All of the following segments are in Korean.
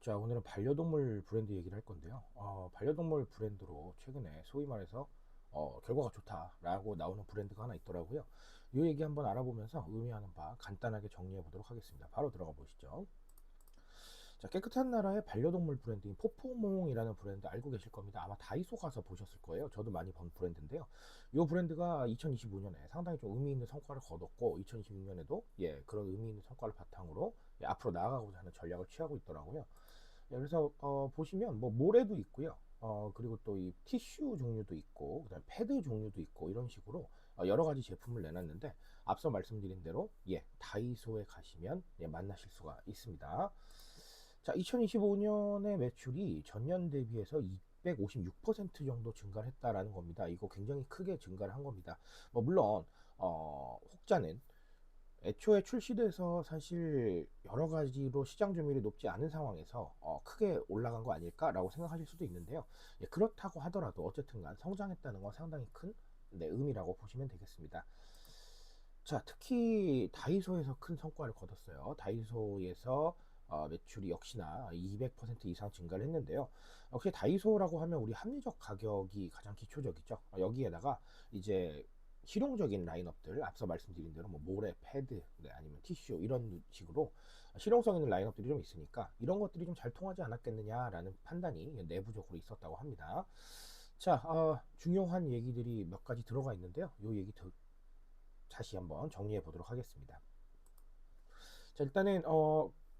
자, 오늘은 반려동물 브랜드 얘기를 할 건데요. 반려동물 브랜드로 최근에 소위 말해서 결과가 좋다라고 나오는 브랜드가 하나 있더라고요. 이 얘기 한번 알아보면서 의미하는 바 간단하게 정리해 보도록 하겠습니다. 바로 들어가 보시죠. 자, 깨끗한 나라의 반려동물 브랜드인 포포몽이라는 브랜드 알고 계실 겁니다. 아마 다이소 가서 보셨을 거예요. 저도 많이 본 브랜드인데요. 이 브랜드가 2025년에 상당히 좀 의미 있는 성과를 거뒀고 2026년에도 그런 의미 있는 성과를 바탕으로 앞으로 나아가고자 하는 전략을 취하고 있더라고요. 그래서 보시면 뭐 모래도 있고요. 그리고 또 이 티슈 종류도 있고 그다음에 패드 종류도 있고 이런 식으로 여러 가지 제품을 내놨는데 앞서 말씀드린 대로 다이소에 가시면 만나실 수가 있습니다. 자, 2025년의 매출이 전년 대비해서 256% 정도 증가를 했다라는 겁니다. 이거 굉장히 크게 증가를 한 겁니다. 뭐 물론 혹자는 애초에 출시돼서 사실 여러 가지로 시장 점유율이 높지 않은 상황에서 크게 올라간 거 아닐까라고 생각하실 수도 있는데요. 그렇다고 하더라도 어쨌든 간 성장했다는 건 상당히 큰 의미라고 보시면 되겠습니다. 자, 특히 다이소에서 큰 성과를 거뒀어요. 다이소에서 매출이 역시나 200% 이상 증가를 했는데요. 역시 다이소라고 하면 우리 합리적 가격이 가장 기초적이죠. 여기에다가 이제 실용적인 라인업들, 앞서 말씀드린 대로 뭐 모래, 패드, 아니면 티슈 이런 식으로 실용성 있는 라인업들이 좀 있으니까 이런 것들이 좀 잘 통하지 않았겠느냐라는 판단이 내부적으로 있었다고 합니다. 자, 중요한 얘기들이 몇 가지 들어가 있는데요. 이 얘기 다시 한번 정리해 보도록 하겠습니다. 자, 일단은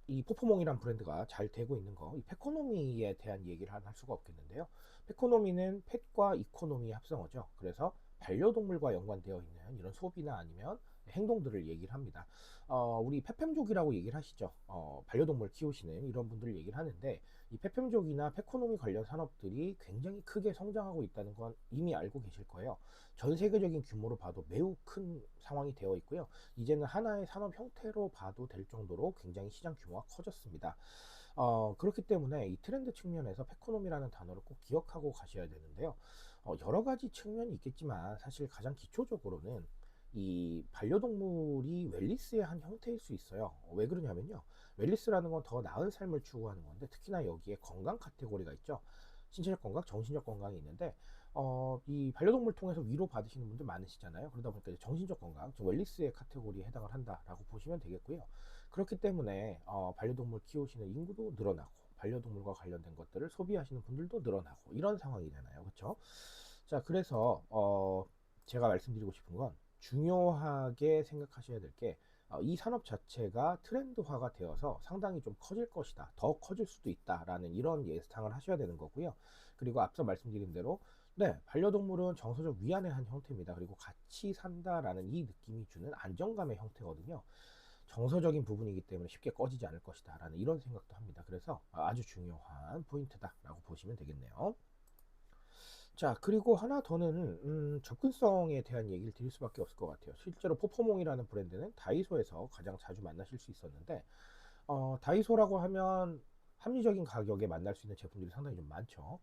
이 포포몽이란 브랜드가 잘 되고 있는 거, 이 페코노미에 대한 얘기를 할 수가 없겠는데요. 페코노미는 펫과 이코노미의 합성어죠. 그래서 반려동물과 연관되어 있는 이런 소비나 아니면 행동들을 얘기를 합니다. 우리 페팸족이라고 얘기를 하시죠. 반려동물 키우시는 이런 분들 얘기를 하는데 이 페팸족이나 페코노미 관련 산업들이 굉장히 크게 성장하고 있다는 건 이미 알고 계실 거예요. 전 세계적인 규모로 봐도 매우 큰 상황이 되어 있고요. 이제는 하나의 산업 형태로 봐도 될 정도로 굉장히 시장 규모가 커졌습니다. 그렇기 때문에 이 트렌드 측면에서 페코노미라는 단어를 꼭 기억하고 가셔야 되는데요. 여러 가지 측면이 있겠지만 사실 가장 기초적으로는 이 반려동물이 웰리스의 한 형태일 수 있어요. 왜 그러냐면요. 웰리스라는 건 더 나은 삶을 추구하는 건데 특히나 여기에 건강 카테고리가 있죠. 신체적 건강, 정신적 건강이 있는데 이 반려동물 통해서 위로 받으시는 분들 많으시잖아요. 그러다 보니까 이제 정신적 건강, 즉 웰리스의 카테고리에 해당을 한다라고 보시면 되겠고요. 그렇기 때문에 반려동물 키우시는 인구도 늘어나고 반려동물과 관련된 것들을 소비하시는 분들도 늘어나고 이런 상황이잖아요. 그렇죠? 자, 그래서 제가 말씀드리고 싶은 건 중요하게 생각하셔야 될 게 이 산업 자체가 트렌드화가 되어서 상당히 좀 커질 것이다. 더 커질 수도 있다라는 이런 예상을 하셔야 되는 거고요. 그리고 앞서 말씀드린 대로 반려동물은 정서적 위안의 한 형태입니다. 그리고 같이 산다라는 이 느낌이 주는 안정감의 형태거든요. 정서적인 부분이기 때문에 쉽게 꺼지지 않을 것이다 라는 이런 생각도 합니다. 그래서 아주 중요한 포인트다 라고 보시면 되겠네요. 자, 그리고 하나 더는 접근성에 대한 얘기를 드릴 수밖에 없을 것 같아요. 실제로 포포몽이라는 브랜드는 다이소에서 가장 자주 만나실 수 있었는데 다이소라고 하면 합리적인 가격에 만날 수 있는 제품들이 상당히 좀 많죠.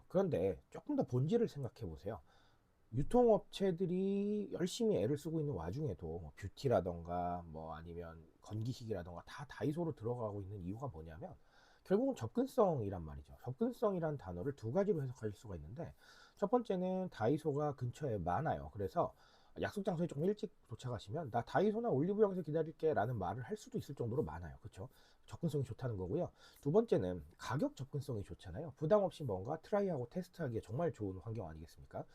그런데 조금 더 본질을 생각해 보세요. 유통업체들이 열심히 애를 쓰고 있는 와중에도 뭐 뷰티라던가 뭐 아니면 건기식이라던가 다 다이소로 들어가고 있는 이유가 뭐냐면 결국은 접근성이란 말이죠. 접근성이란 단어를 두 가지로 해석할 수가 있는데 첫 번째는 다이소가 근처에 많아요. 그래서 약속 장소에 조금 일찍 도착하시면 나 다이소나 올리브영에서 기다릴게 라는 말을 할 수도 있을 정도로 많아요. 그렇죠? 접근성이 좋다는 거고요. 두 번째는 가격 접근성이 좋잖아요. 부담 없이 뭔가 트라이하고 테스트하기에 정말 좋은 환경 아니겠습니까?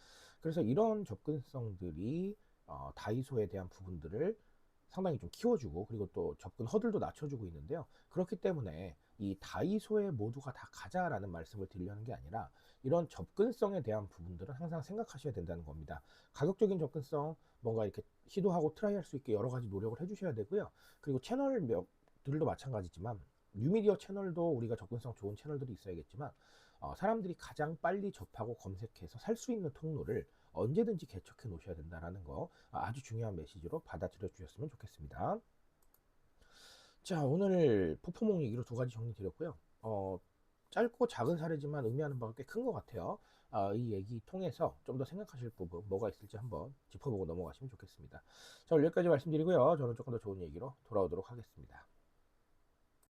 그래서 이런 접근성들이 다이소에 대한 부분들을 상당히 좀 키워주고 그리고 또 접근 허들도 낮춰주고 있는데요. 그렇기 때문에 이 다이소에 모두가 다 가자라는 말씀을 드리려는 게 아니라 이런 접근성에 대한 부분들은 항상 생각하셔야 된다는 겁니다. 가격적인 접근성 뭔가 이렇게 시도하고 트라이할 수 있게 여러 가지 노력을 해주셔야 되고요. 그리고 채널들도 마찬가지지만 뉴미디어 채널도 우리가 접근성 좋은 채널들이 있어야겠지만 사람들이 가장 빨리 접하고 검색해서 살 수 있는 통로를 언제든지 개척해 놓으셔야 된다는 거 아주 중요한 메시지로 받아들여 주셨으면 좋겠습니다. 자, 오늘 포포몽 얘기로 두 가지 정리 드렸고요. 짧고 작은 사례지만 의미하는 바가 꽤 큰 것 같아요. 이 얘기 통해서 좀 더 생각하실 부분 뭐가 있을지 한번 짚어보고 넘어가시면 좋겠습니다. 자, 오늘 여기까지 말씀드리고요. 저는 조금 더 좋은 얘기로 돌아오도록 하겠습니다.